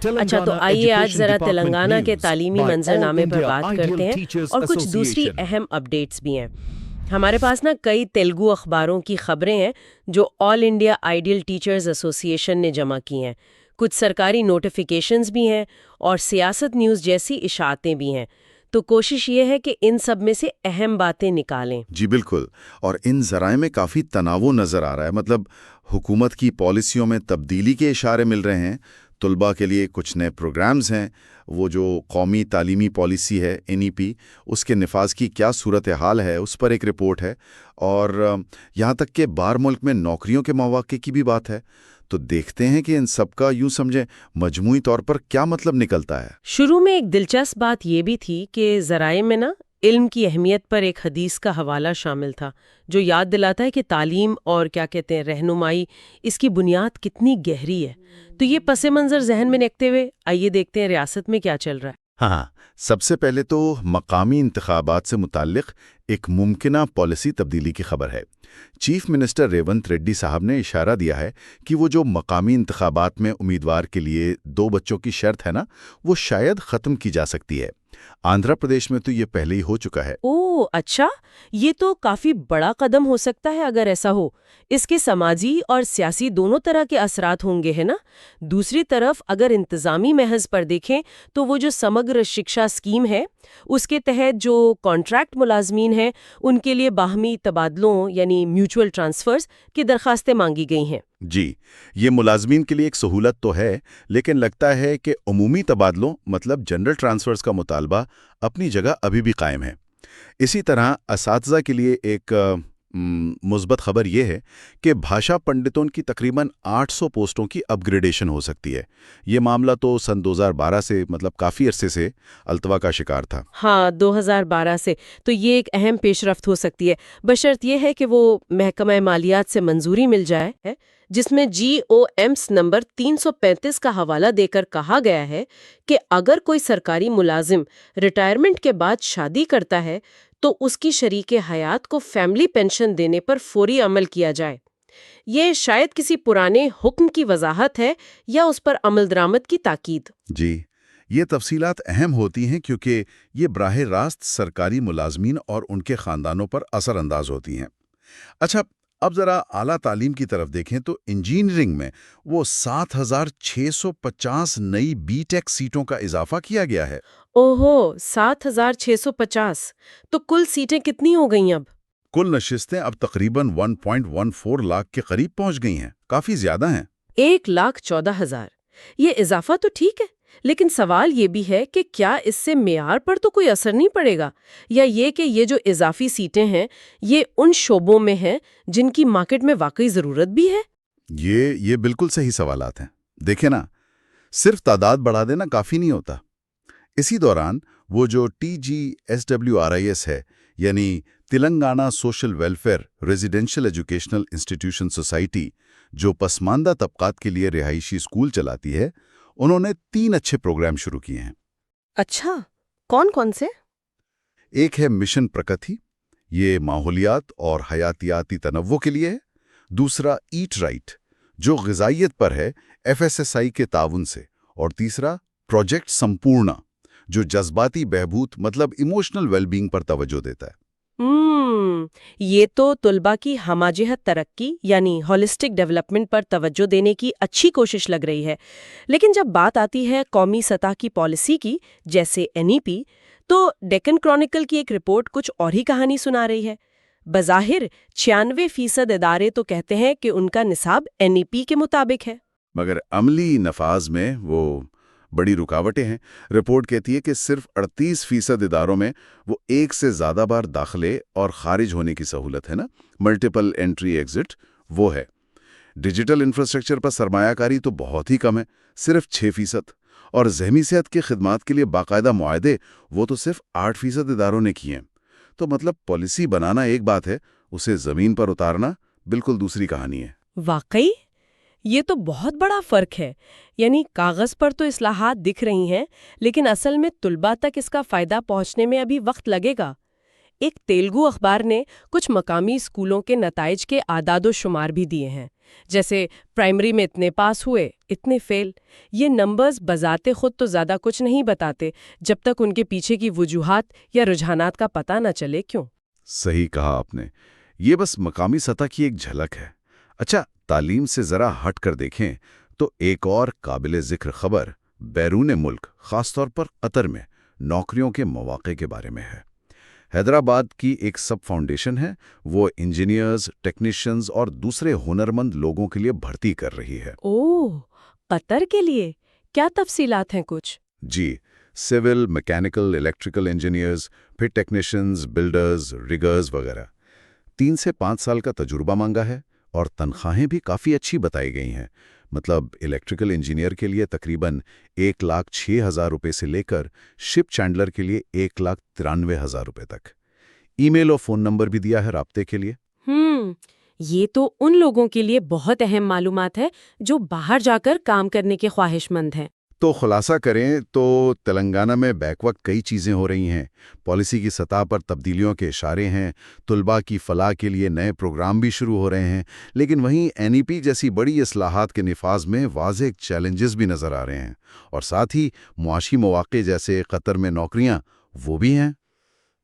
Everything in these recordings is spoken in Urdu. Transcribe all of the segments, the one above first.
اچھا، تو آئیے آج ذرا تلنگانہ کے تعلیمی منظرنامے پر بات کرتے ہیں اور کچھ دوسری اہم اپڈیٹس بھی ہیں۔ ہمارے پاس کئی تیلگو اخباروں کی خبریں ہیں جو آل انڈیا آئیڈیل ٹیچرز ایسوسی ایشن نے جمع کی ہیں، کچھ سرکاری نوٹیفیکیشنز بھی ہیں اور سیاست نیوز جیسی اشاعتیں بھی ہیں۔ تو کوشش یہ ہے کہ ان سب میں سے اہم باتیں نکالیں۔ جی بالکل، اور ان ذرائع میں کافی تنوع نظر آ رہا ہے، مطلب حکومت کی پالیسیوں میں تبدیلی کے اشارے مل رہے ہیں، طلباء کے لیے کچھ نئے پروگرامز ہیں، وہ جو قومی تعلیمی پالیسی ہے NEP، اس کے نفاذ کی کیا صورتحال ہے اس پر ایک رپورٹ ہے، اور یہاں تک کہ بار ملک میں نوکریوں کے مواقع کی بھی بات ہے۔ تو دیکھتے ہیں کہ ان سب کا یوں سمجھیں مجموعی طور پر کیا مطلب نکلتا ہے۔ شروع میں ایک دلچسپ بات یہ بھی تھی کہ ذرائع میں علم کی اہمیت پر ایک حدیث کا حوالہ شامل تھا جو یاد دلاتا ہے کہ تعلیم اور رہنمائی، اس کی بنیاد کتنی گہری ہے۔ تو یہ پس منظر ذہن میں رکھتے ہوئے آئیے دیکھتے ہیں ریاست میں کیا چل رہا ہے۔ ہاں، سب سے پہلے تو مقامی انتخابات سے متعلق ایک ممکنہ پالیسی تبدیلی کی خبر ہے۔ چیف منسٹر ریونت ریڈی صاحب نے اشارہ دیا ہے کہ وہ جو مقامی انتخابات میں امیدوار کے لیے 2 بچوں کی شرط ہے وہ شاید ختم کی جا سکتی ہے۔ آندھرا پردیش میں تو یہ پہلے ہی ہو چکا ہے۔ اوہ اچھا، یہ تو کافی بڑا قدم ہو سکتا ہے اگر ایسا ہو۔ اس کے سماجی اور سیاسی دونوں طرح کے اثرات ہوں گے، ہے نا؟ دوسری طرف اگر انتظامی محض پر دیکھیں تو وہ جو سمگر شکشا اسکیم ہے اس کے تحت جو کانٹریکٹ ملازمین ہیں ان کے لیے باہمی تبادلوں یعنی میوچول ٹرانسفرز کی درخواستیں مانگی گئی ہیں۔ جی، یہ ملازمین کے لیے ایک سہولت تو ہے، لیکن لگتا ہے کہ عمومی تبادلوں مطلب جنرل ٹرانسفرز کا مطالبہ اپنی جگہ ابھی بھی قائم ہے۔ اسی طرح اساتذہ کے لیے ایک مثبت خبر یہ ہے کہ بھاشا پنڈتوں کی تقریباً 800 پوسٹوں کی اپ گریڈیشن ہو سکتی ہے۔ یہ معاملہ تو سن 2012 سے مطلب کافی عرصے سے التوا کا شکار تھا۔ ہاں، 2012 سے تو یہ ایک اہم پیش رفت ہو سکتی ہے، بشرط یہ ہے کہ وہ محکمہ مالیات سے منظوری مل جائے ہے، جس میں GOMS نمبر 335 کا حوالہ دے کر کہا گیا ہے کہ اگر کوئی سرکاری ملازم ریٹائرمنٹ کے بعد شادی کرتا ہے تو اس کی شریک حیات کو فیملی پینشن دینے پر فوری عمل کیا جائے۔ یہ شاید کسی پرانے حکم کی وضاحت ہے یا اس پر عمل درآمد کی تاکید۔ جی، یہ تفصیلات اہم ہوتی ہیں کیونکہ یہ براہ راست سرکاری ملازمین اور ان کے خاندانوں پر اثر انداز ہوتی ہیں۔ اچھا، اب ذرا اعلیٰ تعلیم کی طرف دیکھیں تو انجینئرنگ میں وہ 7650 نئی BTech سیٹوں کا اضافہ کیا گیا ہے۔ اوہو، 7650! تو کل سیٹیں کتنی ہو گئیں اب؟ کل نشستیں اب تقریباً 1.14 لاکھ کے قریب پہنچ گئی ہیں، کافی زیادہ ہیں۔ 1,14,000! یہ اضافہ تو ٹھیک ہے، لیکن سوال یہ بھی ہے کہ کیا اس سے معیار پر تو کوئی اثر نہیں پڑے گا، یا یہ کہ یہ جو اضافی سیٹیں ہیں یہ ان شعبوں میں ہیں جن کی مارکیٹ میں واقعی ضرورت بھی ہے؟ یہ بالکل صحیح سوالات ہیں۔ دیکھیں نا، صرف تعداد بڑھا دینا کافی نہیں ہوتا۔ اسی دوران وہ جو TGSWRIS ہے، یعنی Telangana social welfare residential educational institution society, جو پسماندہ طبقات کے لیے رہائشی اسکول چلاتی ہے، انہوں نے 3 اچھے پروگرام شروع کیے ہیں۔ اچھا، کون کون سے؟ ایک ہے مشن پرکتی، یہ ماحولیات اور حیاتیاتی تنوع کے لیے ہے۔ دوسرا ایٹ رائٹ، جو غذائیت پر ہے FSSAI کے تعاون سے۔ اور تیسرا پروجیکٹ سمپورنا، جو جذباتی بہبود مطلب ایموشنل ویل بینگ پر توجہ دیتا ہے۔ یہ تو طلباء کی ہمہ جہت ترقی یعنی ہولسٹک ڈیولپمنٹ پر توجہ دینے کی اچھی کوشش لگ رہی ہے، لیکن جب بات آتی ہے قومی سطح کی پالیسی کی جیسے NEP، تو ڈیکن کرونیکل کی ایک رپورٹ کچھ اور ہی کہانی سنا رہی ہے۔ بظاہر 96% ادارے تو کہتے ہیں کہ ان کا نصاب NEP کے مطابق ہے، مگر عملی نفاذ میں وہ بڑی رکاوٹیں ہیں۔ رپورٹ کہتی ہے کہ صرف 38% اداروں میں وہ 1 سے زیادہ بار داخلے اور خارج ہونے کی سہولت ہے ملٹیپل انٹری ایگزٹ، وہ ہے۔ ڈیجیٹل انفراسٹرکچر پر سرمایہ کاری تو بہت ہی کم ہے، صرف 6%، اور ذہنی صحت کی خدمات کے لیے باقاعدہ معاہدے وہ تو صرف 8% اداروں نے کیے ہیں۔ تو مطلب پالیسی بنانا ایک بات ہے، اسے زمین پر اتارنا بالکل دوسری کہانی ہے۔ واقعی یہ تو بہت بڑا فرق ہے، یعنی کاغذ پر تو اصلاحات دکھ رہی ہیں لیکن اصل میں طلباء تک اس کا فائدہ پہنچنے میں ابھی وقت لگے گا۔ ایک تیلگو اخبار نے کچھ مقامی اسکولوں کے نتائج کے اعداد و شمار بھی دیے ہیں۔ جیسے پرائمری میں اتنے پاس ہوئے، اتنے فیل۔ یہ نمبرز بذات خود تو زیادہ کچھ نہیں بتاتے جب تک ان کے پیچھے کی وجوہات یا رجحانات کا پتہ نہ چلے۔ کیوں؟ صحیح کہا آپ نے، یہ بس مقامی سطح کی ایک جھلک ہے۔ اچھا، تعلیم سے ذرا ہٹ کر دیکھیں تو ایک اور قابل ذکر خبر بیرون ملک، خاص طور پر قطر میں نوکریوں کے مواقع کے بارے میں ہے۔ حیدرآباد کی ایک سب فاؤنڈیشن ہے، وہ انجینئرز، ٹیکنیشینز اور دوسرے ہنرمند لوگوں کے لیے بھرتی کر رہی ہے۔ اوہ، قطر کے لیے کیا تفصیلات ہیں کچھ؟ جی، سول، میکینیکل، الیکٹریکل انجینئرز، پھر ٹیکنیشینز، بلڈرز، ریگرز وغیرہ۔ 3 سے 5 سال کا تجربہ مانگا ہے اور تنخواہیں بھی کافی اچھی بتائی گئی ہیں۔ مطلب الیکٹریکل انجینئر کے لیے تقریباً 1,06,000 روپے سے لے کر شپ چینڈلر کے لیے 1,93,000 روپے تک۔ ای میل اور فون نمبر بھی دیا ہے رابطے کے لیے۔ یہ تو ان لوگوں کے لیے بہت اہم معلومات ہے جو باہر جا کر کام کرنے کے خواہش مند ہیں۔ تو خلاصہ کریں تو تلنگانہ میں بیک وقت کئی چیزیں ہو رہی ہیں، پالیسی کی سطح پر تبدیلیوں کے اشارے ہیں، طلباء کی فلاح کے لیے نئے پروگرام بھی شروع ہو رہے ہیں، لیکن وہیں NEP جیسی بڑی اصلاحات کے نفاذ میں واضح چیلنجز بھی نظر آ رہے ہیں، اور ساتھ ہی معاشی مواقع جیسے قطر میں نوکریاں وہ بھی ہیں۔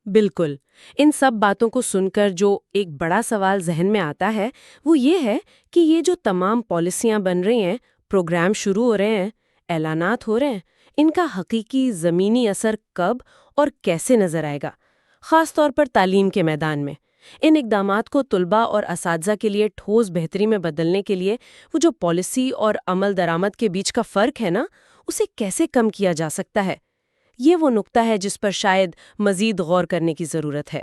بالکل، ان سب باتوں کو سن کر جو ایک بڑا سوال ذہن میں آتا ہے وہ یہ ہے کہ یہ جو تمام پالیسیاں بن رہی ہیں، پروگرام شروع ہو رہے ہیں، اعلانات ہو رہے ہیں، ان کا حقیقی زمینی اثر کب اور کیسے نظر آئے گا، خاص طور پر تعلیم کے میدان میں۔ ان اقدامات کو طلباء اور اساتذہ کے لیے ٹھوس بہتری میں بدلنے کے لیے وہ جو پالیسی اور عمل درآمد کے بیچ کا فرق ہے نا، اسے کیسے کم کیا جا سکتا ہے؟ یہ وہ نقطہ ہے جس پر شاید مزید غور کرنے کی ضرورت ہے۔